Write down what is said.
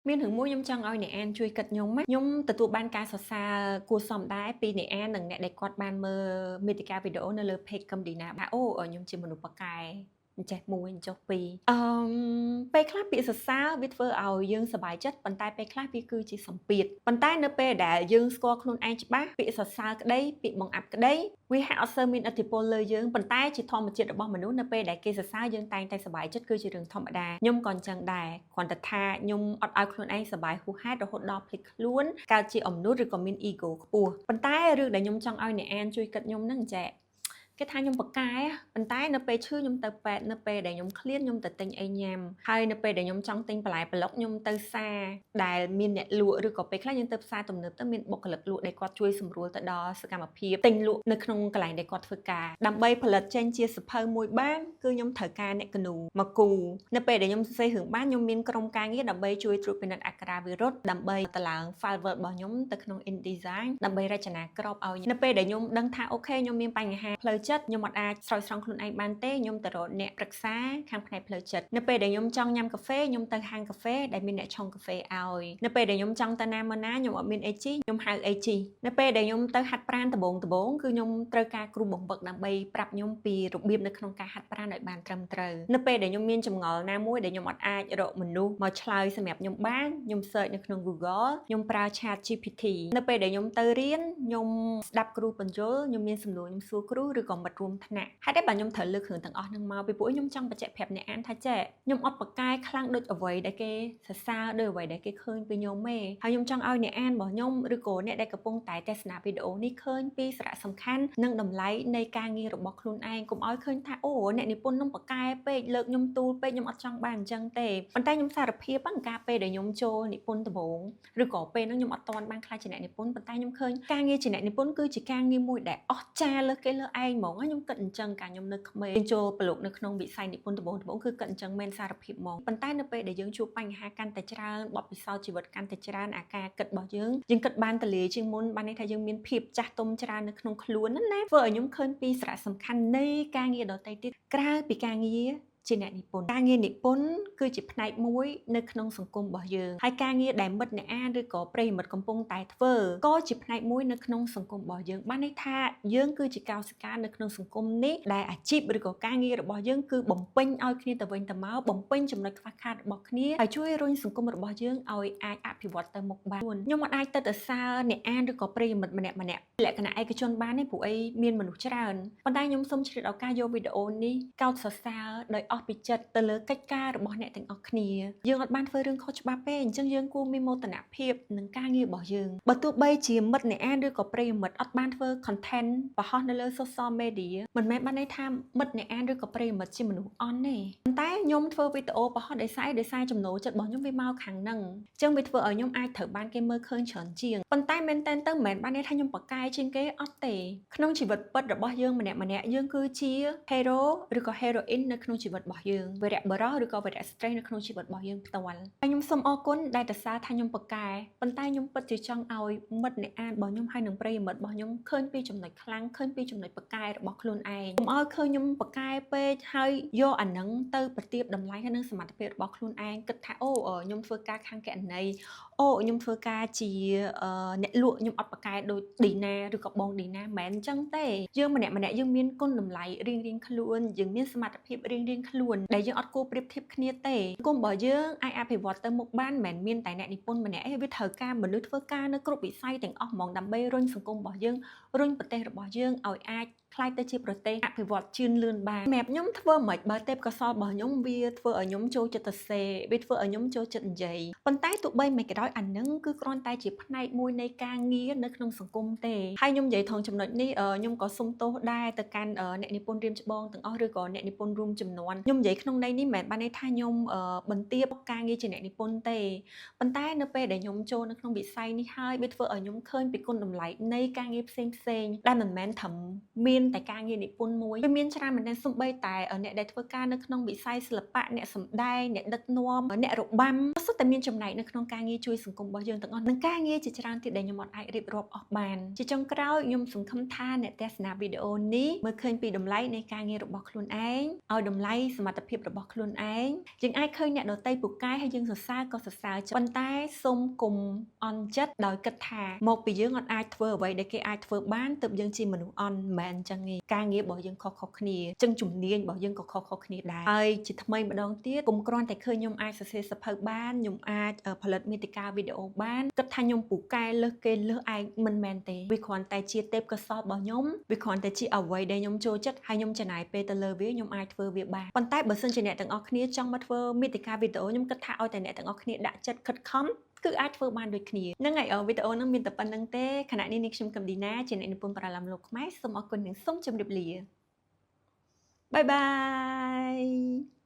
Miên hưởng mũi nhung chăng oi nè an chui cật nhung mắt nhung từ tụ ban ca sọ xa cua xòm đái pi nè an đừng nè đại quạt ban mơ medica video nơi lơ page cầm đi nè ô ở nhung chỉ một nụ bạc cài chạy mùi cho pi pe clap bị sọ xa biết vơ ao dương sờ bài chất bàn tay pe clap bị cứ chỉ sầm biệt bàn tay nơi pe đã dương score luôn anh bác bị sọ xa cái đấy bị bong ập cái đấy we have also mean a tipo lơ dương bàn tay chỉ thò một chuyện ở bong mình nơi pe đã kê sọ xa dương tay tay sờ bài chất cứ chỉ đường thò mà đà nhung còn chẳng đài còn tật tha nhung ọt ao luôn anh sờ bài hú hát rồi hốt đo plik luôn cao chỉ ẩm nút rồi còn mean ego bùa bàn tay rước để nhung trong ao nè an chui cật nhung nâng trẻ cái thang nhung bậc cái á, bàn tay nó pe chư nhung tờ pẹt nó pe để nhung clear nhung tờ tinh ai nhầm, hay nó pe để nhung trong tinh phải block nhung tờ xa, đài miền nhẹ lụa rồi có pe khác nhung tờ xa tầm nửa tờ miền bọc lực lụa để quạt chui sầm rùa tờ đo sự cảm phiền tinh lụa nơi không cái lại để quạt phơi cà, đầm bayផលិត trên chia sập hơi mùi bán, cứ nhung thở ca nhẹ cừu, mà cù, nó pe để nhung xây hưởng bán nhung miền trong ca nghĩa đầm bay chui trụ bên đặt akra virus, đầm bay tờ lạng file vợt bỏ nhung tờ không InDesign, đầm bay ra chả nà crop ao, nó pe để nhung đăng thả ok nhung miền bành hà, lời chất nhung một ai soi xongខ្លួនឯងបានទេខ្ញុំទៅរកអ្នកប្រឹក្សាខាងផ្នែកផ្លូវចិត្តនៅពេលដែលខ្ញុំចង់ញ៉ាំកាហ្វេខ្ញុំទៅហាងកាហ្វេដែលមានអ្នកឆុងកាហ្វេឲ្យនៅពេលដែលខ្ញុំចង់ទៅណាមកណាខ្ញុំអត់មានអីជីខ្ញុំហៅអីជីនៅពេលដែលខ្ញុំទៅហាត់ប្រាណដំបូងគឺខ្ញុំត្រូវការគ្រូបង្វឹកដើម្បីប្រាប់ខ្ញុំពីរបៀបនៅក្នុងការហាត់ប្រាណឲ្យបានត្រឹមត្រូវនៅពេលដែលខ្ញុំមានចម្ងល់ណាមួយដែលខ្ញុំអត់អាចរកមនុស្សមកឆ្លើយសម្រាប់ខ្ញុំបានខ្ញុំ search នៅក្នុង Google ខ្ញុំប្រើ Chat GPT នៅពេលដែលខ្ញុំទៅរៀនខ្ញុំស្ដាប់គ្រូបញ្យលខ្ញុំមានសំណួរខ្ញុំសួរគ្រូឬក៏មិត្តរួមថ្នាក់ហើយតែបើខ្ញុំត្រូវលើកគ្រឿងទាំងអស់នឹងមកពីព្រោះខ្ញុំចង់បញ្ជាក់ប្រាប់អ្នកអានថាចេះខ្ញុំអត់បកកាយខ្លាំងដូចអ្វីដែលគេសរសើរដូចអ្វីដែលគេឃើញពីខ្ញុំទេហើយខ្ញុំចង់ឲ្យអ្នកអានរបស់ខ្ញុំឬក៏អ្នកដែលកំពុងតែទស្សនាវីដេអូនេះឃើញពីសារៈសំខាន់និងតម្លៃនៃការងាររបស់ខ្លួនឯងកុំឲ្យឃើញថាអូអ្នកនិពន្ធខ្ញុំបកកាយពេកលើកខ្ញុំទូលពេកខ្ញុំអត់ចង់បានអញ្ចឹងទេប៉ុន្តែខ្ញុំសារភាពហ្នឹងការពេលដែលខ្ញុំចូលនិពន្ធដំបូងឬក៏ពេលហ្នឹងខ្ញុំអត់ទាន់បានខ្លាចជាអ្នកនិពន្ធប៉ុន្តែខ្ញុំឃើញការងារជាអ្នកនិពន្ធគឺជាការងារមួយដែលអស្ចារ្យលើគេលើឯងហ្មងខ្ញុំគិតអញ្ចឹងការខ្ញុំនៅក្មេងចូលប្រឡូកនៅក្នុងវិស័យនិពន្ធដំបូងគឺគិតអញ្ចឹងមែនសារភាពហ្មងប៉ុន្តែនៅពេលដែលយើងជួបបញ្ហាកាន់តែច្រើនបទពិសោធន៍ជីវិតកាន់តែច្រើនអាការគិតរបស់យើងគិតបានទលាជាងមុនបានន័យថាយើងមានភាពចាស់ទុំច្រើននៅក្នុងខ្លួនណាធ្វើឲ្យខ្ញុំឃើញពីសារៈសំខាន់នៃការងារដទៃទៀតក្រៅពីការងារជាអ្នកនិពន្ធការងារនិពន្ធគឺជាផ្នែកមួយនៅក្នុងសង្គមរបស់យើងហើយការងារដែលមិត្តអ្នកអានឬក៏ប្រិយមិត្តកំពុងតែធ្វើក៏ជាផ្នែកមួយនៅក្នុងសង្គមរបស់យើងបានន័យថាយើងគឺជាកោសិកានៅក្នុងសង្គមនេះដែលអាជីពឬក៏ការងាររបស់យើងគឺបំពេញឲ្យគ្នាទៅវិញទៅមកបំពេញចំណុចខ្វះខាតរបស់គ្នាហើយជួយរុញសង្គមរបស់យើងឲ្យអាចអភិវឌ្ឍទៅមុខបានខ្ញុំមិនអាចទៅសរសើរអ្នកអានឬក៏ប្រិយមិត្តម្នាក់លក្ខណៈឯកជនបានទេព្រោះអីមានមនុស្សច្រើនប៉ុន្តែខ្ញុំសូមឆ្លៀតឱកាសយកវីដេអូនេះកោតសរសើរដោយអស់ពីចិត្តទៅលើកិច្ចការរបស់អ្នកទាំងអស់គ្នាយើងអត់បានធ្វើរឿងខុសច្បាប់ទេអញ្ចឹងយើងគួរមានមោទនភាពនឹងការងាររបស់យើងបើទោះបីជាមិត្តអ្នកអានឬក៏ប្រិយមិត្តអត់បានធ្វើ content បង្ហោះនៅលើ social media មិនមែនបានន័យថាមិត្តអ្នកអានឬក៏ប្រិយមិត្តជាមនុស្សអន់ទេប៉ុន្តែខ្ញុំធ្វើវីដេអូបង្ហោះដោយសារចំណូលចិត្តរបស់ខ្ញុំវាមកខាងហ្នឹងអញ្ចឹងវាធ្វើឲ្យខ្ញុំអាចត្រូវបានគេមើលឃើញច្រើនជាងប៉ុន្តែមែនតើមិនមែនបានន័យថាខ្ញុំបកកាយជាងគេអត់ទេក្នុងជីវិតពិតរបស់យើងម្នាក់យើងគឺជា hero ឬក៏ heroine នៅក្នុងជីវិតរបស់យើងវីរៈបុរសឬក៏វីរៈស្ត្រីនៅក្នុងជីវិតរបស់យើងផ្ទាល់ហើយខ្ញុំសូមអរគុណដែលសរសើរថាខ្ញុំបកកែប៉ុន្តែខ្ញុំពិតជាចង់ឲ្យមិត្តអ្នកអានរបស់ខ្ញុំហើយនឹងប្រិយមិត្តរបស់ខ្ញុំឃើញពីចំណុចខ្លាំងឃើញពីចំណុចបកកែរបស់ខ្លួនឯងកុំឲ្យឃើញខ្ញុំបកកែពេកហើយយកអានឹងទៅប្រទាបតម្លៃហើយនឹងសមត្ថភាពរបស់ខ្លួនឯងគិតថាអូខ្ញុំធ្វើការខាងកណន័យអូខ្ញុំធ្វើការជាអ្នកលក់ខ្ញុំអត់បកកែដូចឌីណាឬក៏បងឌីណាមិនមែនអញ្ចឹងទេយើងម្នាក់យើងមានគុណតម្លៃរៀងខ្លួនយើងមានសមត្ថភាពរៀងខ្លួនដែលយើងអត់គួរប្រៀបធៀបគ្នាទេគុំរបស់យើងអាចអភិវឌ្ឍទៅមុខបានមិនមែនមានតែអ្នកនិពន្ធម្នាក់ឯងវាត្រូវការមនុស្សធ្វើការនៅគ្រប់វិស័យទាំងអស់ហ្មងដើម្បីរុញសង្គមរបស់យើងរុញប្រទេសរបស់យើងឲ្យអាចខ្លាយទៅជាប្រទេសអភិវឌ្ឍជឿនលឿនបានសម្រាប់ខ្ញុំធ្វើមិនបើទេពកោសលរបស់ខ្ញុំវាធ្វើឲ្យខ្ញុំចូលចិត្តសរសេរវាធ្វើឲ្យខ្ញុំចូលចិត្តនិយាយប៉ុន្តែទោះបីមិនក៏ដោយអានឹងគឺគ្រាន់តែជាផ្នែកមួយនៃការងារនៅក្នុងសង្គមទេហើយខ្ញុំនិយាយថងចំណុចនេះខ្ញុំក៏សុំទោសដែរទៅកាន់អ្នកនិពន្ធរៀមច្បងទាំងអស់ឬក៏អ្នកនិពន្ធរួមចំនួនខ្ញុំនិយាយក្នុងន័យនេះមិនមែនបានន័យថាខ្ញុំបន្ទាបការងារជាអ្នកនិពន្ធទេប៉ុន្តែនៅពេលដែលខ្ញុំចូលនៅក្នុងវិស័យនេះហើយវាធ្វើឲ្យខ្ញុំឃើញពីគុណតម្លៃនៃការងារផ្សេងដែលមិនមែនត្រឹមមាន មានតែការងារនិពន្ធមួយវាមានច្រើនមែនទែនសូម្បីតែអ្នកដែលធ្វើការនៅក្នុងវិស័យសិល្បៈអ្នកសម្ដែងអ្នកដឹកនាំអ្នករបាំក៏សុទ្ធតែមានចំណែកនៅក្នុងការងារជួយសង្គមរបស់យើងទាំងអស់និងការងារជាច្រើនទៀតដែលខ្ញុំអត់អាចរៀបរាប់អស់បានជាចុងក្រោយខ្ញុំសង្ឃឹមថាអ្នកទស្សនាវីដេអូនេះមើលឃើញពីតម្លៃនៃការងាររបស់ខ្លួនឯងឲ្យតម្លៃសមត្ថភាពរបស់ខ្លួនឯងយើងអាចឃើញអ្នកដទៃពូកែហើយយើងសរសើរក៏សរសើរចិត្តប៉ុន្តែសូមគុំអន់ចិត្តដោយគិតថាមកពីយើងអត់អាចធ្វើអ្វីដែលគេអាចធ្វើបានទើបយើងជាមនុស្សអន់មិនមែនអញ្ចឹងទេការងាររបស់យើងខុសៗគ្នាអញ្ចឹងជំនាញរបស់យើងក៏ខុសៗគ្នាដែរហើយជាថ្មីម្ដងទៀតគុំគ្រាន់តែឃើញខ្ញុំអាចសរសេរសៀវភៅបានខ្ញុំអាចផលិតមាតិកាវីដេអូបានគិតថាខ្ញុំពូកែលើសគេលើសឯងមិនមែនទេវាគ្រាន់តែជាទេពកោសល្យរបស់ខ្ញុំវាគ្រាន់តែជាអ្វីដែលខ្ញុំចូលចិត្តហើយខ្ញុំចំណាយពេលទៅលើវាខ្ញុំអាចធ្វើវាបានប៉ុន្តែបើសិនជាអ្នកទាំងអស់គ្នាចង់មកធ្វើមាតិកាវីដេអូខ្ញុំគិតថាឲ្យតែអ្នកទាំងអស់គ្នាដាក់ចិត្តខិតខំគឺអាចធ្វើបានដូចគ្នាហ្នឹងហើយវីដេអូហ្នឹងមានតែប៉ុណ្្នឹងទេខណៈនេះខ្ញុំកឹមឌីណាជាអ្នកនិពន្ធប្រឡាំលោកខ្មែរសូមអរគុណនិងសូមជម្រាបលាបាយបាយ